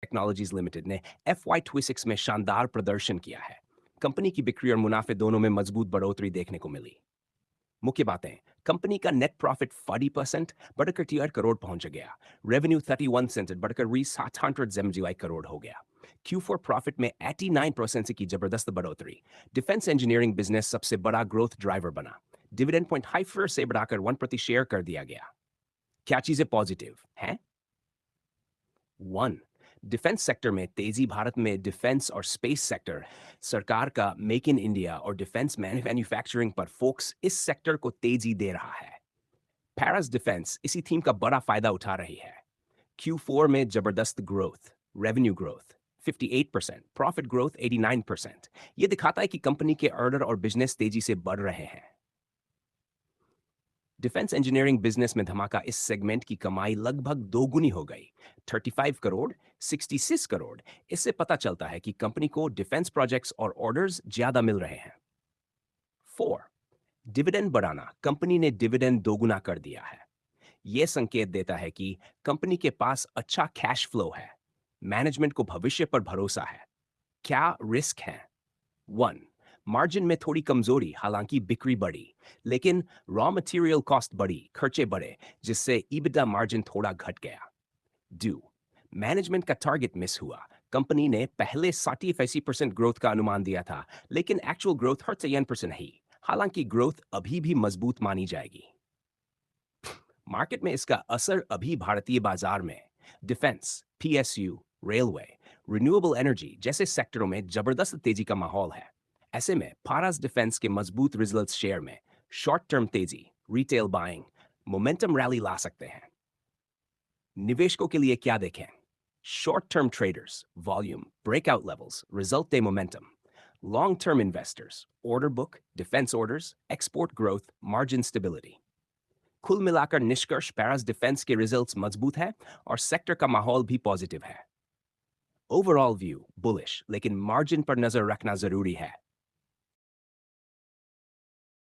Technologies limited ने FY26 में शानदार प्रदर्शन किया है। कंपनी की बिक्री और मुनाफे दोनों में मजबूत बढ़ोतरी देखने को मिली। मुख्य बातें, कंपनी का नेट प्रॉफिट 40% बढ़कर 8 करोड़ पहुंच गया। रेवेन्यू 31 सेंट बढ़कर 775 करोड़ हो गया। Q4 प्रॉफिट में 89% से की जबरदस्त बढ़ोतरी। डिफेंस इंजीनियरिंग बिजनेस सबसे बड़ा ग्रोथ ड्राइवर बना। डिविडेंड 0.54 से बढ़ाकर 1 प्रति शेयर कर दिया गया। क्या चीजें पॉजिटिव हैं? 1, डिफेंस सेक्टर में तेजी। भारत में डिफेंस और स्पेस सेक्टर सरकार का मेक इन इंडिया और डिफेंस मैन्युफैक्चरिंग पर फोकस इस सेक्टर को तेजी दे रहा है। पैरास डिफेंस इसी थीम का बड़ा फायदा उठा रही है। Q4 में जबरदस्त growth, revenue growth 58%, profit growth 89%। ये दिखाता है कि कंपनी के ऑर्डर और बिजनेस तेजी से बढ़ रहे हैं। डिफेंस इंजीनियरिंग बिजनेस में धमाका। इस सेगमेंट की कमाई लगभग दोगुनी हो गई, 35 करोड़ 66 करोड़। इससे पता चलता है कि कंपनी को डिफेंस प्रोजेक्ट्स और ऑर्डर्स ज्यादा मिल रहे हैं। 4, डिविडेंड बढ़ाना। कंपनी ने डिविडेंड दोगुना कर दिया है। यह संकेत देता है कि कंपनी के पास अच्छा कैश फ्लो है। मैनेजमेंट को भविष्य पर भरोसा है। क्या रिस्क है? 1, मार्जिन में थोड़ी कमजोरी, हालांकि बिक्री बढ़ी, लेकिन रॉ मटेरियल कॉस्ट बढ़ी, खर्चे बढ़े, जिससे EBITDA मार्जिन थोड़ा घट गया। 2, मैनेजमेंट का टारगेट मिस हुआ। कंपनी ने पहले 60% ग्रोथ का अनुमान दिया था, लेकिन एक्चुअल ग्रोथ 31% ही। हालांकि ग्रोथ अभी भी मजबूत मानी जाएगी। मार्केट में इसका असर अभी भारतीय बाजार में defence, PSU, railway, renewable energy जैसे सेक्टरों में जबरदस्त तेजी का माहौल है। ऐसे में पारास डिफेंस के मजबूत रिजल्ट्स शेयर में शॉर्ट टर्म तेजी, रिटेल बाइंग, मोमेंटम रैली ला सकते हैं। निवेशकों के लिए क्या देखें? Short term traders, volume, breakout levels, result day momentum. Long term investors, order book, defence orders, export growth, margin stability. कुल मिलाकर निष्कर्ष, पैरास डिफेंस के रिजल्ट्स मजबूत है और सेक्टर का माहौल भी पॉजिटिव है। ओवरऑल व्यू बुलिश, लेकिन मार्जिन पर नजर रखना जरूरी है।